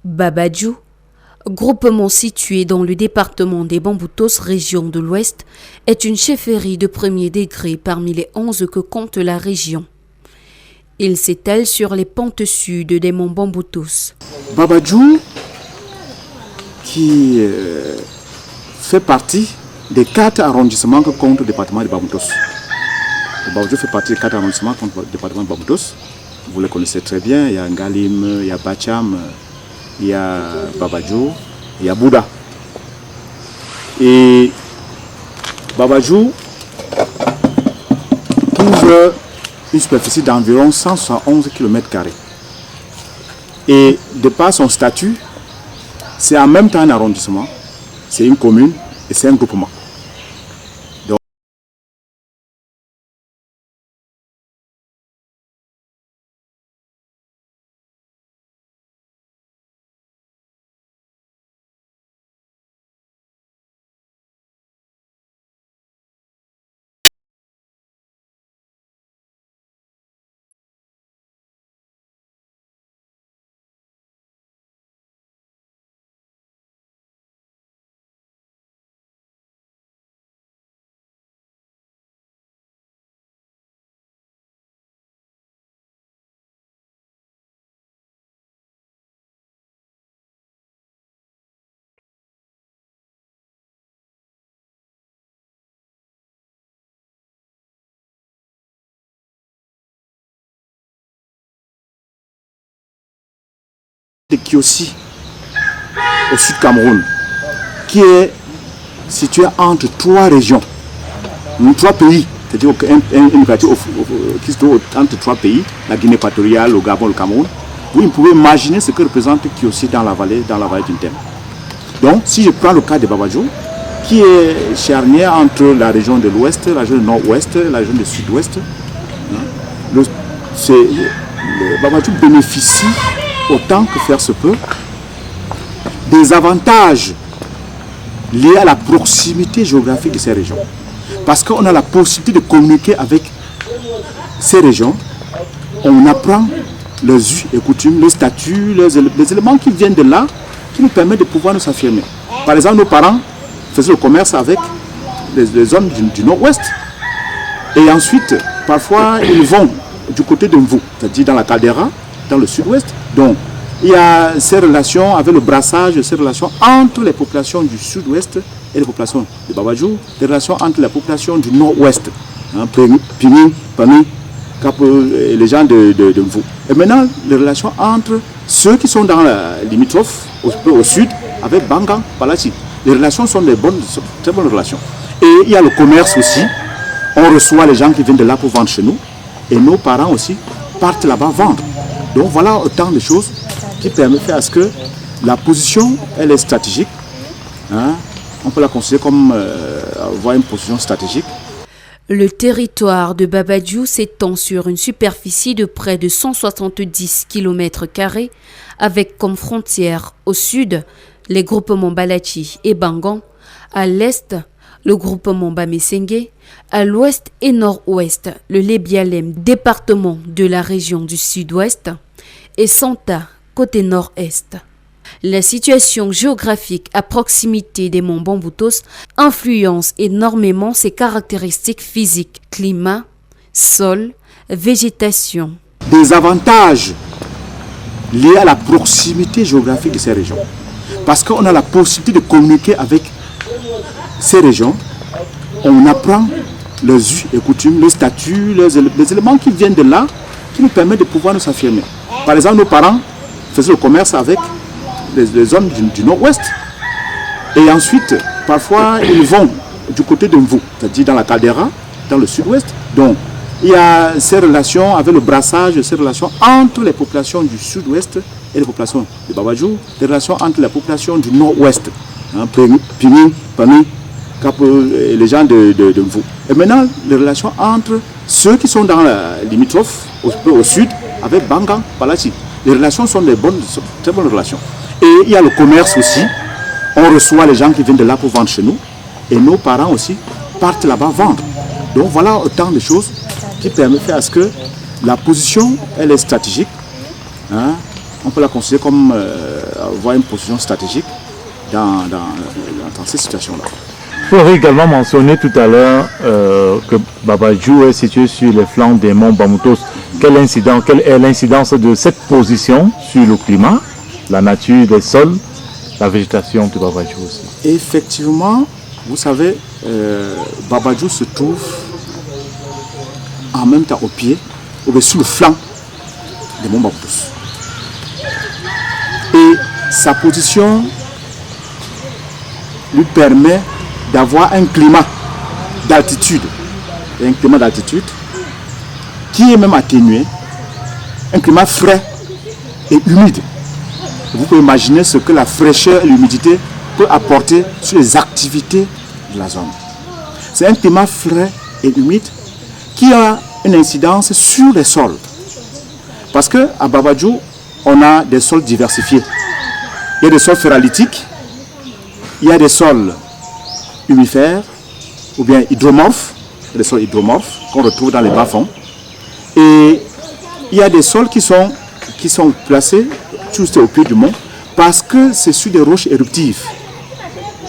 Babadjou, groupement situé dans le département des Bamboutos, région de l'Ouest, est une chefferie de premier degré parmi les 11 que compte la région. Il s'étale sur les pentes sud des monts Bamboutos. Babadjou, qui fait partie des 4 arrondissements que compte le département de Bamboutos. Babadjou fait partie des 4 arrondissements que compte le département de Bamboutos. Vous les connaissez très bien, il y a Ngalim, il y a Bacham, il y a Babadjou, il y a Bouddha. Et Babadjou couvre une superficie d'environ 171 km². Et de par son statut, c'est en même temps un arrondissement, c'est une commune et c'est un groupement. De Kiossi, au sud Cameroun, qui est situé entre 3 régions, 3 pays, c'est-à-dire une partie qui se trouve entre 3 pays, la Guinée équatoriale, le Gabon, le Cameroun. Vous pouvez imaginer ce que représente Kiossi dans la vallée du Tem. Donc, si je prends le cas de Babadjou, qui est charnière entre la région de l'Ouest, la région du Nord-Ouest, la région du Sud-Ouest, Babadjou bénéficie autant que faire se peut des avantages liés à la proximité géographique de ces régions. Parce qu'on a la possibilité de communiquer avec ces régions, on apprend leurs us et coutumes, leurs statuts, les éléments qui viennent de là, qui nous permettent de pouvoir nous affirmer. Par exemple, nos parents faisaient le commerce avec les hommes du Nord-Ouest. Et ensuite, parfois, ils vont du côté de Mvou, c'est-à-dire dans la Caldera, dans le Sud-Ouest. Donc, il y a ces relations avec le brassage, ces relations entre les populations du Sud-Ouest et les populations de Babadjou, des relations entre les populations du Nord-Ouest, Pini, Pami, et les gens de Mvou. Et maintenant, les relations entre ceux qui sont dans la limitrophe, au sud, avec Bangan, Palachi. Les relations sont très bonnes relations. Et il y a le commerce aussi. On reçoit les gens qui viennent de là pour vendre chez nous. Et nos parents aussi partent là-bas vendre. Donc voilà autant de choses qui permettent à ce que la position, elle est stratégique. On peut la considérer comme avoir une position stratégique. Le territoire de Babadjou s'étend sur une superficie de près de 170 km², avec comme frontière au sud les groupements Balachi et Bangan, à l'est le groupement Bamesenge, à l'ouest et nord-ouest le Lébialem, département de la région du sud-ouest, et Santa, côté nord-est. La situation géographique à proximité des monts Bamboutos influence énormément ses caractéristiques physiques, climat, sol, végétation. Des avantages liés à la proximité géographique de ces régions. Parce qu'on a la possibilité de communiquer avec ces régions, on apprend leurs us et coutumes, leurs statuts, les éléments qui viennent de là, qui nous permettent de pouvoir nous affirmer. Par exemple, nos parents faisaient le commerce avec les hommes du Nord-Ouest. Et ensuite, parfois, ils vont du côté de Mvou, c'est-à-dire dans la Caldera, dans le Sud-Ouest. Donc, il y a ces relations avec le brassage, ces relations entre les populations du Sud-Ouest et les populations de Babadjou, des relations entre les populations du Nord-Ouest, Pini, Pami, et les gens de Mvou. Et maintenant, les relations entre ceux qui sont dans la limitrophe, au sud, avec Bangan, Palachi. Les relations sont très bonnes relations. Et il y a le commerce aussi. On reçoit les gens qui viennent de là pour vendre chez nous. Et nos parents aussi partent là-bas vendre. Donc voilà autant de choses qui permettent à ce que la position, elle est stratégique. Hein. On peut la considérer comme avoir une position stratégique dans ces situations-là. Vous avez également mentionné tout à l'heure que Baba Djou est situé sur les flancs des monts Bamoutos. Quelle est l'incidence de cette position sur le climat, la nature des sols, la végétation de Baba Djou aussi? Effectivement, vous savez, Baba Djou se trouve en même temps au pied, ou sous le flanc des monts Bamoutos. Et sa position lui permet d'avoir un climat d'altitude, qui est même atténué, un climat frais et humide. Vous pouvez imaginer ce que la fraîcheur et l'humidité peuvent apporter sur les activités de la zone. C'est un climat frais et humide qui a une incidence sur les sols. Parce qu'à Baba Djou, on a des sols diversifiés. Il y a des sols ferralitiques, il y a des sols humifères ou bien hydromorphes, des sols hydromorphes qu'on retrouve dans les bas-fonds. Et il y a des sols qui sont placés juste au pied du mont parce que c'est sur des roches éruptives,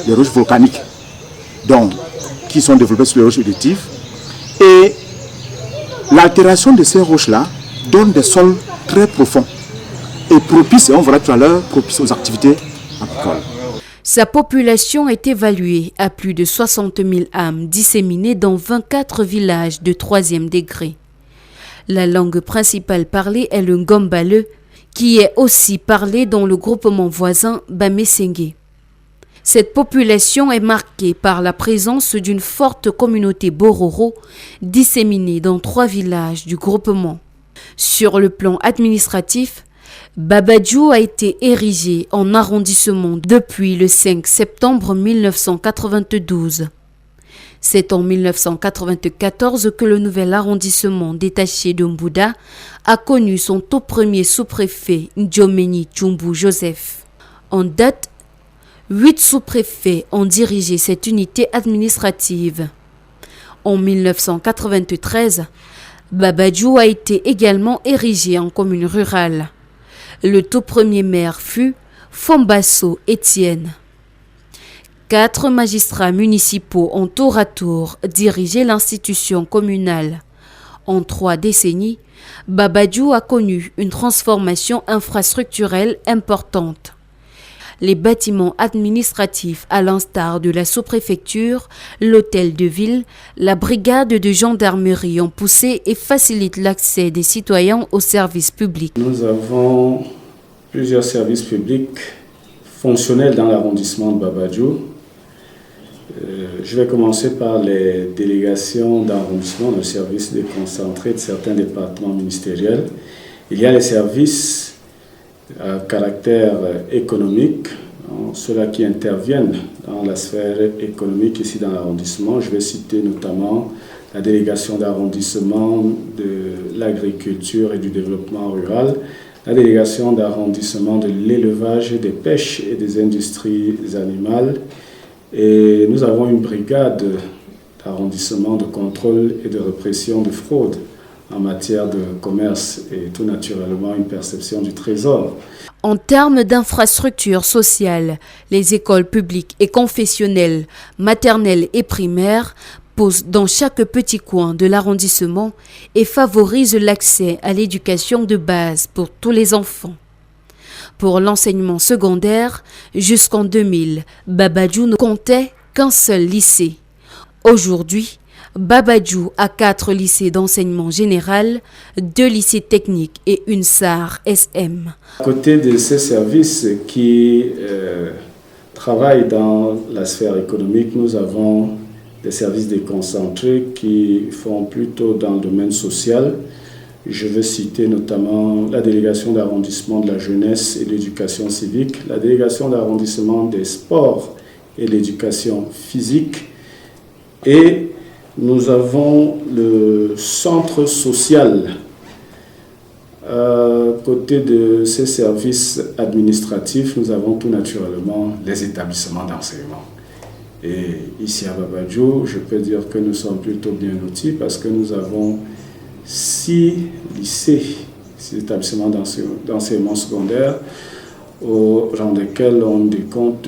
des roches volcaniques, donc qui sont développées sur les roches éruptives. Et l'altération de ces roches-là donne des sols très profonds et propices, et on verra tout à l'heure, propices aux activités agricoles. Sa population est évaluée à plus de 60 000 âmes disséminées dans 24 villages de 3e degré. La langue principale parlée est le Ngombaleu, qui est aussi parlé dans le groupement voisin Bamesenge. Cette population est marquée par la présence d'une forte communauté Bororo disséminée dans 3 villages du groupement. Sur le plan administratif, Baba Djou a été érigé en arrondissement depuis le 5 septembre 1992. C'est en 1994 que le nouvel arrondissement détaché de Mbouda a connu son tout premier sous-préfet, Ndjomeni Tchumbu Joseph. En date, 8 sous-préfets ont dirigé cette unité administrative. En 1993, Baba Djou a été également érigé en commune rurale. Le tout premier maire fut Fombasso Étienne. 4 magistrats municipaux ont tour à tour dirigé l'institution communale. En 3 décennies, Baba Djou a connu une transformation infrastructurelle importante. Les bâtiments administratifs, à l'instar de la sous-préfecture, l'hôtel de ville, la brigade de gendarmerie ont poussé et facilitent l'accès des citoyens aux services publics. Nous avons plusieurs services publics fonctionnels dans l'arrondissement de Baba Djou. Je vais commencer par les délégations d'arrondissement, le service déconcentré de certains départements ministériels. Il y a les services à caractère économique, ceux-là qui interviennent dans la sphère économique ici dans l'arrondissement. Je vais citer notamment la délégation d'arrondissement de l'agriculture et du développement rural, la délégation d'arrondissement de l'élevage, des pêches et des industries animales. Et nous avons une brigade d'arrondissement de contrôle et de répression de fraude en matière de commerce et tout naturellement une perception du trésor. En termes d'infrastructures sociales, les écoles publiques et confessionnelles, maternelles et primaires posent dans chaque petit coin de l'arrondissement et favorisent l'accès à l'éducation de base pour tous les enfants. Pour l'enseignement secondaire, jusqu'en 2000, Baba Djou ne comptait qu'un seul lycée. Aujourd'hui, Baba Djou a 4 lycées d'enseignement général, 2 lycées techniques et une SAR SM. À côté de ces services qui travaillent dans la sphère économique, nous avons des services déconcentrés qui font plutôt dans le domaine social. Je veux citer notamment la délégation d'arrondissement de la jeunesse et de l'éducation civique, la délégation d'arrondissement des sports et de l'éducation physique. Et nous avons le centre social. À côté de ces services administratifs, nous avons tout naturellement les établissements d'enseignement. Et ici à Baba Djou, je peux dire que nous sommes plutôt bien lotis parce que nous avons 6 lycées, 6 établissements d'enseignement secondaire, au rang desquels on décompte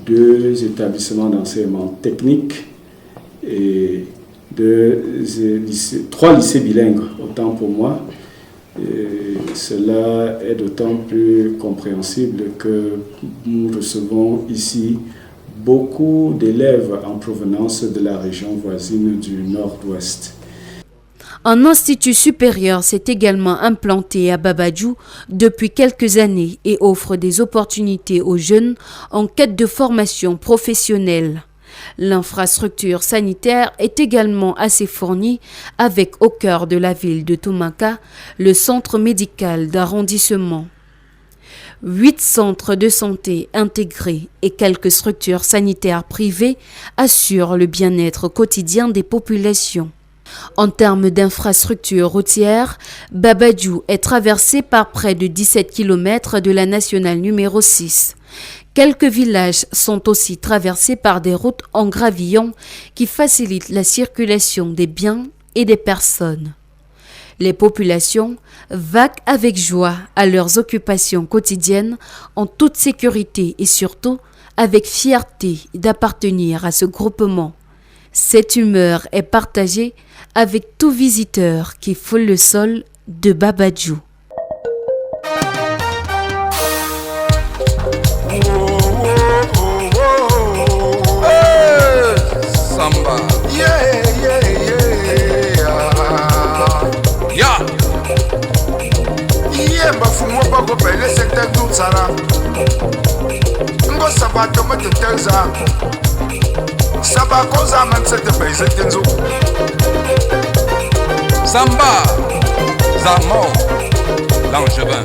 2 établissements d'enseignement technique et 3 lycées bilingues, autant pour moi. Et cela est d'autant plus compréhensible que nous recevons ici beaucoup d'élèves en provenance de la région voisine du Nord-Ouest. Un institut supérieur s'est également implanté à Baba Djou depuis quelques années et offre des opportunités aux jeunes en quête de formation professionnelle. L'infrastructure sanitaire est également assez fournie avec au cœur de la ville de Tomaka le centre médical d'arrondissement. 8 centres de santé intégrés et quelques structures sanitaires privées assurent le bien-être quotidien des populations. En termes d'infrastructures routières, Baba Djou est traversé par près de 17 km de la nationale numéro 6. Quelques villages sont aussi traversés par des routes en gravillon qui facilitent la circulation des biens et des personnes. Les populations vaquent avec joie à leurs occupations quotidiennes en toute sécurité et surtout avec fierté d'appartenir à ce groupement. Cette humeur est partagée avec tout visiteur qui foule le sol de Baba Djou. Samba. Yeah, yeah, yeah. Yeah. Yeah, bafumo bako pele sekte tutsara. Ngo sabato matetenza. Sabako zaman sekte pele sektenzo. Samba. Zamo. Langevin.